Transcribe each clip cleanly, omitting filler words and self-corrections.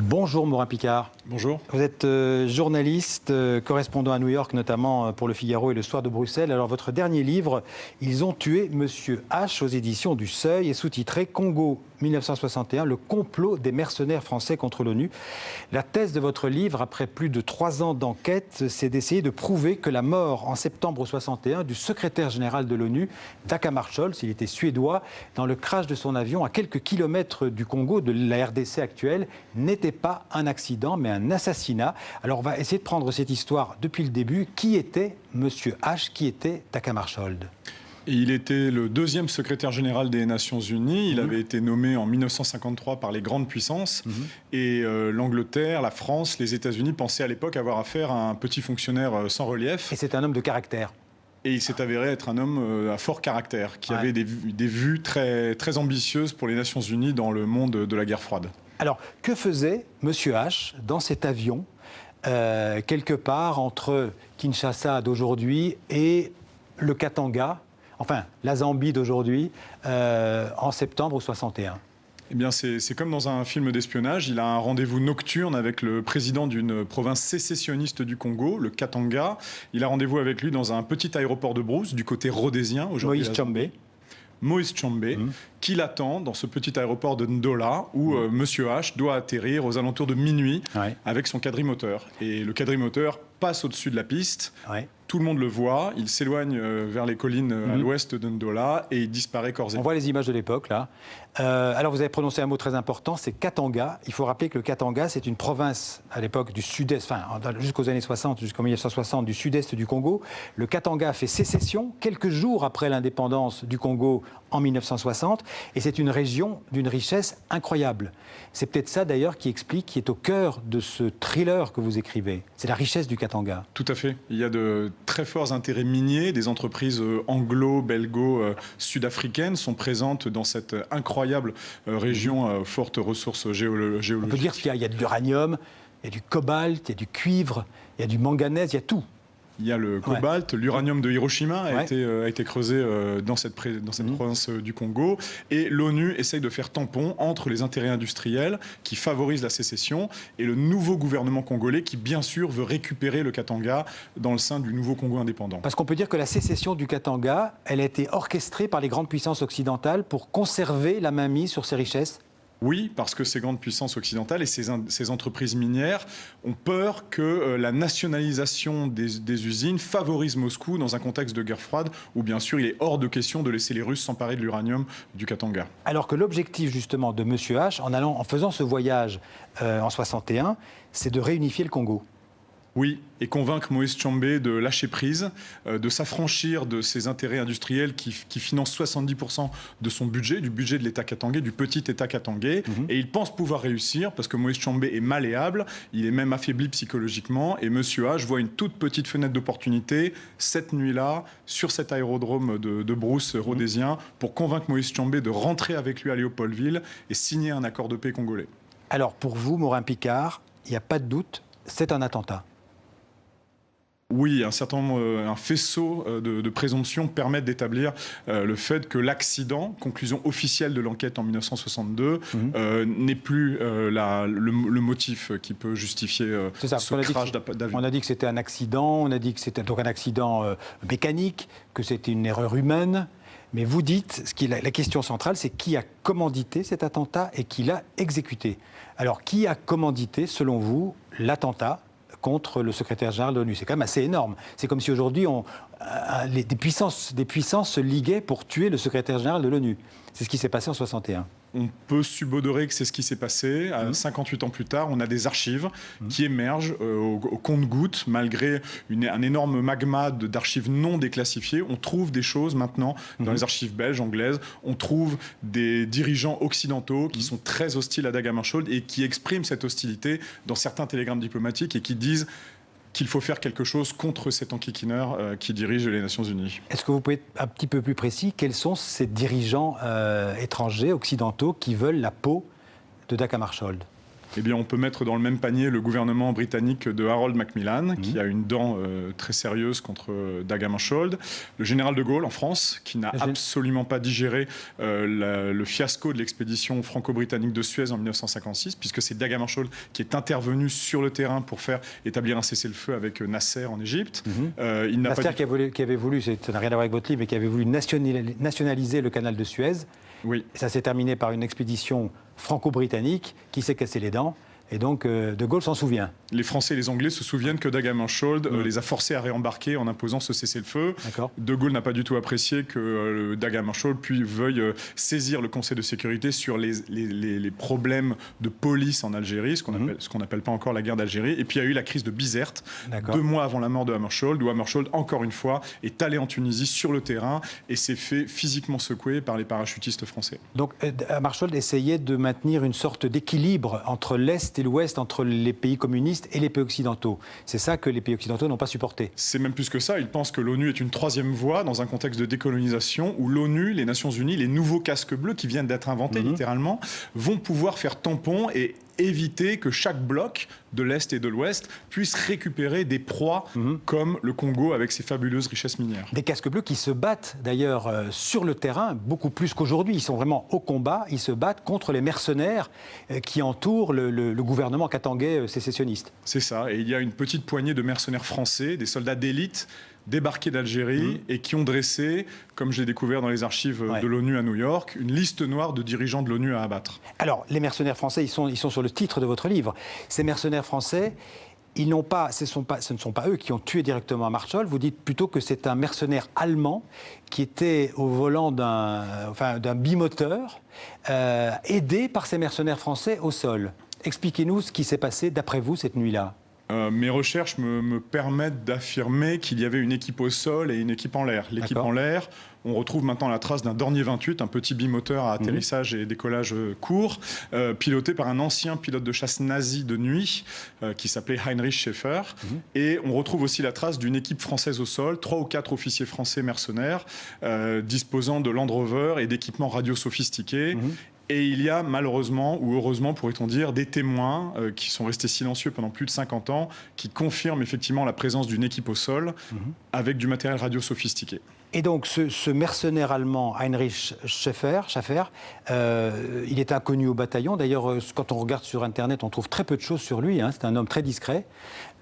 Bonjour Morin Picard. Bonjour. Vous êtes journaliste, correspondant à New York, notamment pour Le Figaro et Le Soir de Bruxelles. Alors votre dernier livre, Ils ont tué Monsieur H, aux éditions du Seuil, est sous-titré Congo 1961, le complot des mercenaires français contre l'ONU. La thèse de votre livre, après plus de 3 ans d'enquête, c'est d'essayer de prouver que la mort en septembre 61 du secrétaire général de l'ONU, Dag Hammarskjöld, il était suédois, dans le crash de son avion à quelques kilomètres du Congo, de la RDC actuelle, n'était pas un accident, mais un assassinat. Alors on va essayer de prendre cette histoire depuis le début. Qui était Monsieur H? Qui était Dag Hammarskjöld? Et il était le 2e secrétaire général des Nations Unies. Il avait été nommé en 1953 par les grandes puissances. Et l'Angleterre, la France, les États-Unis pensaient à l'époque avoir affaire à un petit fonctionnaire sans relief. Et c'est un homme de caractère. Et il s'est avéré être un homme à fort caractère, qui avait des vues très, très ambitieuses pour les Nations Unies dans le monde de la guerre froide. Alors, que faisait Monsieur H dans cet avion, quelque part entre Kinshasa d'aujourd'hui et le Katanga, enfin la Zambie d'aujourd'hui, en septembre 61? Eh bien, c'est comme dans un film d'espionnage. Il a un rendez-vous nocturne avec le président d'une province sécessionniste du Congo, le Katanga. Il a rendez-vous avec lui dans un petit aéroport de Brousse, du côté rhodésien. Moïse Tshombe. Moïse Tshombe, qui l'attend dans ce petit aéroport de Ndola, où Monsieur H doit atterrir aux alentours de minuit avec son quadrimoteur. Et le quadrimoteur passe au-dessus de la piste. Tout le monde le voit, il s'éloigne vers les collines à l'ouest de Ndola et il disparaît corps et âme. On voit les images de l'époque, là. Alors, vous avez prononcé un mot très important, c'est Katanga. Il faut rappeler que le Katanga, c'est une province, à l'époque, du sud-est, enfin, jusqu'aux années 60, jusqu'en 1960, du sud-est du Congo. Le Katanga a fait sécession quelques jours après l'indépendance du Congo en 1960, et c'est une région d'une richesse incroyable. C'est peut-être ça, d'ailleurs, qui explique, qui est au cœur de ce thriller que vous écrivez. C'est la richesse du Katanga. Tout à fait. Il y a de très forts intérêts miniers. Des entreprises anglo-belgo-sud-africaines sont présentes dans cette incroyable région forte ressources géologiques. On peut dire qu'il y a de l'uranium, il y a du cobalt, il y a du cuivre, il y a du manganèse, il y a tout. Il y a le cobalt, l'uranium de Hiroshima a été creusé dans cette province du Congo. Et l'ONU essaye de faire tampon entre les intérêts industriels qui favorisent la sécession et le nouveau gouvernement congolais qui, bien sûr, veut récupérer le Katanga dans le sein du nouveau Congo indépendant. Parce qu'on peut dire que la sécession du Katanga, elle a été orchestrée par les grandes puissances occidentales pour conserver la mainmise sur ces richesses. Oui, parce que ces grandes puissances occidentales et ces entreprises minières ont peur que la nationalisation des usines favorise Moscou dans un contexte de guerre froide où, bien sûr, il est hors de question de laisser les Russes s'emparer de l'uranium du Katanga. Alors que l'objectif, justement, de Monsieur H, en faisant ce voyage en 61, c'est de réunifier le Congo. Oui, et convaincre Moïse Tshombe de lâcher prise, de s'affranchir de ses intérêts industriels qui financent 70% de son budget, du budget de l'État katangais, du petit État katangais. Et il pense pouvoir réussir parce que Moïse Tshombe est malléable, il est même affaibli psychologiquement. Et Monsieur H voit une toute petite fenêtre d'opportunité cette nuit-là sur cet aérodrome de Brousse rhodésien pour convaincre Moïse Tshombe de rentrer avec lui à Léopoldville et signer un accord de paix congolais. Alors pour vous, Morin Picard, il n'y a pas de doute, c'est un attentat. Oui, un faisceau de présomptions permettent d'établir le fait que l'accident, conclusion officielle de l'enquête en 1962, n'est plus le motif qui peut justifier ce crash d'avion. On a dit que c'était un accident, on a dit que c'était donc un accident mécanique, que c'était une erreur humaine. Mais vous dites, la question centrale, c'est qui a commandité cet attentat et qui l'a exécuté. Alors, qui a commandité, selon vous, l'attentat contre le secrétaire général de l'ONU? C'est quand même assez énorme. C'est comme si aujourd'hui, des puissances se liguaient pour tuer le secrétaire général de l'ONU. C'est ce qui s'est passé en 61. On peut subodorer que c'est ce qui s'est passé. 58 ans plus tard, on a des archives qui émergent au compte-gouttes, malgré un énorme magma d'archives non déclassifiées. On trouve des choses maintenant dans les archives belges, anglaises. On trouve des dirigeants occidentaux qui sont très hostiles à Dag Hammarskjöld et qui expriment cette hostilité dans certains télégrammes diplomatiques et qui disent qu'il faut faire quelque chose contre cet enquiquineur qui dirige les Nations Unies. Est-ce que vous pouvez être un petit peu plus précis? Quels sont ces dirigeants étrangers, occidentaux, qui veulent la peau de Dag Hammarskjöld? Eh bien, on peut mettre dans le même panier le gouvernement britannique de Harold Macmillan, qui a une dent très sérieuse contre Dag Hammarskjöld. Le général de Gaulle en France, qui n'a absolument pas digéré le fiasco de l'expédition franco-britannique de Suez en 1956, puisque c'est Dag Hammarskjöld qui est intervenu sur le terrain pour faire établir un cessez-le-feu avec Nasser en Égypte. Nasser qui avait voulu, ça n'a rien à voir avec votre livre, mais qui avait voulu nationaliser le canal de Suez. Oui. Ça s'est terminé par une expédition franco-britannique qui s'est cassé les dents. Et donc, De Gaulle s'en souvient. Les Français et les Anglais se souviennent que Dag Hammarskjöld les a forcés à réembarquer en imposant ce cessez-le-feu. De Gaulle n'a pas du tout apprécié que Dag Hammarskjöld veuille saisir le Conseil de sécurité sur les problèmes de police en Algérie, ce qu'on n'appelle pas encore la guerre d'Algérie. Et puis il y a eu la crise de Bizerte, 2 mois avant la mort de Hammarskjöld, où Hammarskjöld, encore une fois, est allé en Tunisie sur le terrain et s'est fait physiquement secouer par les parachutistes français. Donc Hammarskjöld essayait de maintenir une sorte d'équilibre entre l'Est et l'Ouest, entre les pays communistes et les pays occidentaux. C'est ça que les pays occidentaux n'ont pas supporté. C'est même plus que ça. Ils pensent que l'ONU est une troisième voie dans un contexte de décolonisation où l'ONU, les Nations Unies, les nouveaux casques bleus qui viennent d'être inventés littéralement, vont pouvoir faire tampon et éviter que chaque bloc de l'Est et de l'Ouest puisse récupérer des proies comme le Congo avec ses fabuleuses richesses minières. Des casques bleus qui se battent d'ailleurs sur le terrain beaucoup plus qu'aujourd'hui. Ils sont vraiment au combat, ils se battent contre les mercenaires qui entourent le gouvernement katangais sécessionniste. C'est ça, et il y a une petite poignée de mercenaires français, des soldats d'élite débarqués d'Algérie et qui ont dressé, comme je l'ai découvert dans les archives de l'ONU à New York, une liste noire de dirigeants de l'ONU à abattre. Alors, les mercenaires français, ils sont sur le titre de votre livre. Ces mercenaires français, ce ne sont pas eux qui ont tué directement Hammarskjöld. Vous dites plutôt que c'est un mercenaire allemand qui était au volant d'un bimoteur, aidé par ces mercenaires français au sol. Expliquez-nous ce qui s'est passé, d'après vous, cette nuit-là. Mes recherches me permettent d'affirmer qu'il y avait une équipe au sol et une équipe en l'air. L'équipe en l'air, on retrouve maintenant la trace d'un Dornier 28, un petit bimoteur à atterrissage et décollage court, piloté par un ancien pilote de chasse nazi de nuit qui s'appelait Heinrich Schäfer. Et on retrouve aussi la trace d'une équipe française au sol, 3 ou 4 officiers français mercenaires disposant de Land Rover et d'équipements radio sophistiqués. Et il y a malheureusement, ou heureusement pourrait-on dire, des témoins qui sont restés silencieux pendant plus de 50 ans, qui confirment effectivement la présence d'une équipe au sol avec du matériel radio sophistiqué. Et donc ce mercenaire allemand, Heinrich Schäfer, il est inconnu au bataillon. D'ailleurs, quand on regarde sur Internet, on trouve très peu de choses sur lui. C'est un homme très discret.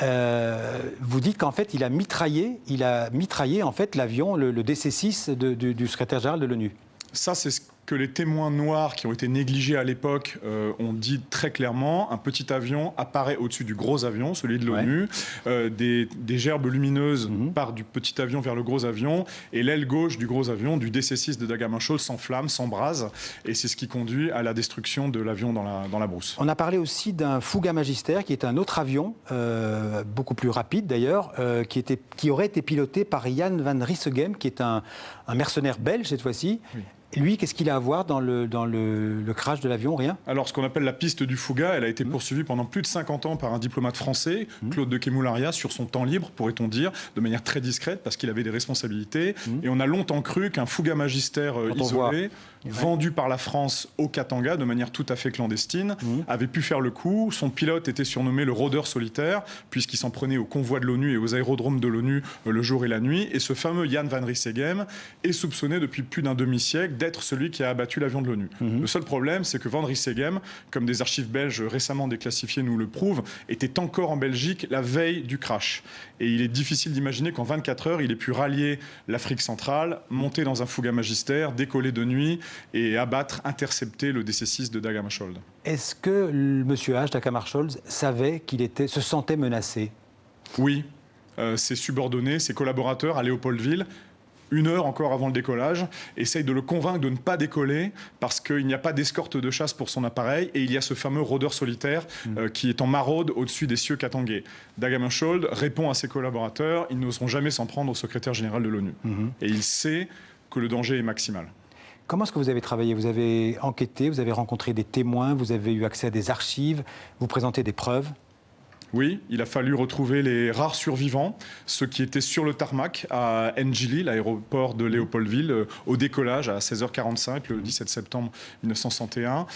Vous dites qu'en fait, il a mitraillé en fait, l'avion, le DC-6 du secrétaire général de l'ONU. Ça, c'est ce que les témoins noirs qui ont été négligés à l'époque ont dit très clairement. Un petit avion apparaît au-dessus du gros avion, celui de l'ONU. Des gerbes lumineuses partent du petit avion vers le gros avion. Et l'aile gauche du gros avion, du DC-6 de Dag Hammarskjöld, s'enflamme, s'embrase. Et c'est ce qui conduit à la destruction de l'avion dans la brousse. On a parlé aussi d'un Fouga Magister, qui est un autre avion, beaucoup plus rapide d'ailleurs, qui aurait été piloté par Jan van Rissegem, qui est un mercenaire belge cette fois-ci. Lui, qu'est-ce qu'il a à voir dans le crash de l'avion? Rien? Alors, ce qu'on appelle la piste du Fouga, elle a été poursuivie pendant plus de 50 ans par un diplomate français, Claude de Kemoularia, sur son temps libre, pourrait-on dire, de manière très discrète, parce qu'il avait des responsabilités. Et on a longtemps cru qu'un Fouga Magister isolé, vendu par la France au Katanga, de manière tout à fait clandestine, avait pu faire le coup. Son pilote était surnommé le rôdeur solitaire, puisqu'il s'en prenait aux convois de l'ONU et aux aérodromes de l'ONU le jour et la nuit. Et ce fameux Jan van Rissegem est soupçonné depuis plus d'un demi-siècle d'être celui qui a abattu l'avion de l'ONU. Le seul problème, c'est que Van Rissegem, comme des archives belges récemment déclassifiées nous le prouvent, était encore en Belgique la veille du crash. Et il est difficile d'imaginer qu'en 24 heures, il ait pu rallier l'Afrique centrale, monter dans un Fouga Magister, décoller de nuit et abattre, intercepter le DC-6 de Dag Hammarskjöld. Est-ce que M. H, Dag Hammarskjöld, savait se sentait menacé? Oui. Ses subordonnés, ses collaborateurs à Léopoldville, 1 heure encore avant le décollage, essaye de le convaincre de ne pas décoller parce qu'il n'y a pas d'escorte de chasse pour son appareil et il y a ce fameux rôdeur solitaire qui est en maraude au-dessus des cieux katangais. Dag Hammarskjöld répond à ses collaborateurs, ils n'oseront jamais s'en prendre au secrétaire général de l'ONU. Et il sait que le danger est maximal. Comment est-ce que vous avez travaillé? Vous avez enquêté, vous avez rencontré des témoins, vous avez eu accès à des archives, vous présentez des preuves? Oui, il a fallu retrouver les rares survivants, ceux qui étaient sur le tarmac à Njili, l'aéroport de Léopoldville, au décollage à 16h45, le 17 septembre 1961.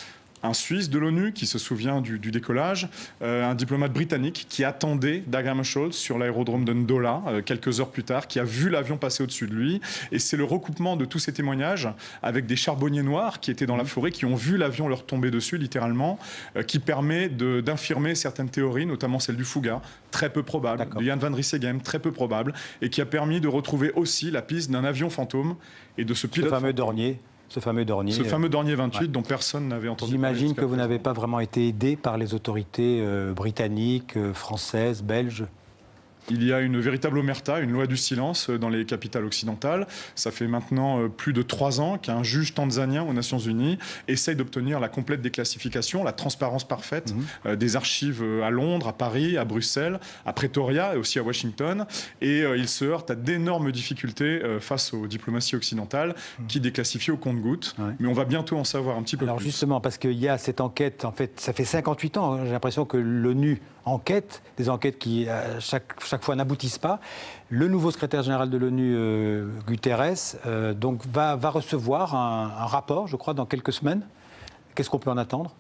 un Suisse de l'ONU qui se souvient du décollage, un diplomate britannique qui attendait Dag Hammarskjöld sur l'aérodrome de Ndola quelques heures plus tard, qui a vu l'avion passer au-dessus de lui. Et c'est le recoupement de tous ces témoignages avec des charbonniers noirs qui étaient dans la forêt, qui ont vu l'avion leur tomber dessus littéralement, qui permet d'infirmer certaines théories, notamment celle du Fouga, très peu probable, de Jan van Rieseegem, très peu probable, et qui a permis de retrouver aussi la piste d'un avion fantôme et de ce pilote Ce fameux Dornier. Ce fameux Dornier 28 dont personne n'avait entendu parler. J'imagine que vous n'avez pas vraiment été aidé par les autorités britanniques, françaises, belges. Il y a une véritable omerta, une loi du silence dans les capitales occidentales. Ça fait maintenant plus de 3 ans qu'un juge tanzanien aux Nations Unies essaye d'obtenir la complète déclassification, la transparence parfaite des archives à Londres, à Paris, à Bruxelles, à Pretoria et aussi à Washington. Et il se heurte à d'énormes difficultés face aux diplomaties occidentales qui déclassifient au compte-gouttes. Ouais. Mais on va bientôt en savoir un petit peu plus. Alors justement, parce qu'il y a cette enquête, en fait, ça fait 58 ans, j'ai l'impression que l'ONU enquête, des enquêtes qui chaque fois n'aboutissent pas. Le nouveau secrétaire général de l'ONU, Guterres, donc va recevoir un rapport, je crois, dans quelques semaines. Qu'est-ce qu'on peut en attendre ?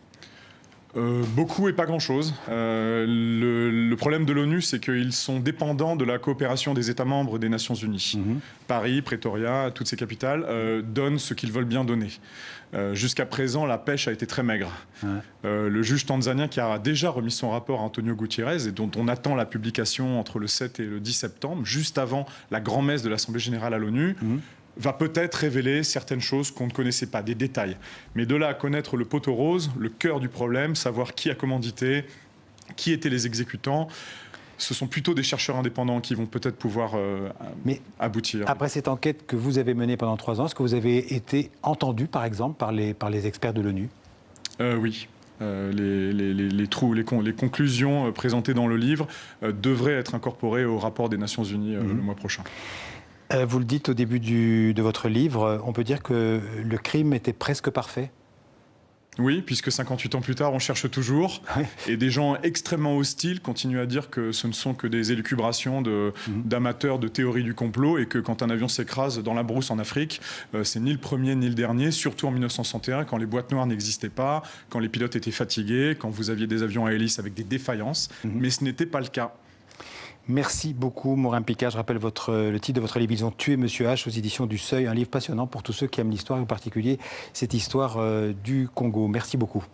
Beaucoup et pas grand-chose. Le problème de l'ONU, c'est qu'ils sont dépendants de la coopération des États membres des Nations Unies. Paris, Pretoria, toutes ces capitales donnent ce qu'ils veulent bien donner. Jusqu'à présent, la pêche a été très maigre. Le juge tanzanien qui a déjà remis son rapport à Antonio Gutiérrez et dont on attend la publication entre le 7 et le 10 septembre, juste avant la grand-messe de l'Assemblée générale à l'ONU, va peut-être révéler certaines choses qu'on ne connaissait pas, des détails. Mais de là à connaître le poteau rose, le cœur du problème, savoir qui a commandité, qui étaient les exécutants, ce sont plutôt des chercheurs indépendants qui vont peut-être pouvoir aboutir. Après cette enquête que vous avez menée pendant 3 ans, est-ce que vous avez été entendu, par exemple, par les experts de l'ONU ? Oui. Les conclusions présentées dans le livre devraient être incorporées au rapport des Nations Unies le mois prochain. Vous le dites au début de votre livre, on peut dire que le crime était presque parfait. Oui, puisque 58 ans plus tard, on cherche toujours. Et des gens extrêmement hostiles continuent à dire que ce ne sont que des élucubrations d'amateurs de théorie du complot et que quand un avion s'écrase dans la brousse en Afrique, c'est ni le premier ni le dernier, surtout en 1961, quand les boîtes noires n'existaient pas, quand les pilotes étaient fatigués, quand vous aviez des avions à hélice avec des défaillances. Mais ce n'était pas le cas. Merci beaucoup, Morin Piccard. Je rappelle le titre de votre livre, Ils ont tué Monsieur H, aux éditions du Seuil. Un livre passionnant pour tous ceux qui aiment l'histoire, en particulier cette histoire du Congo. Merci beaucoup.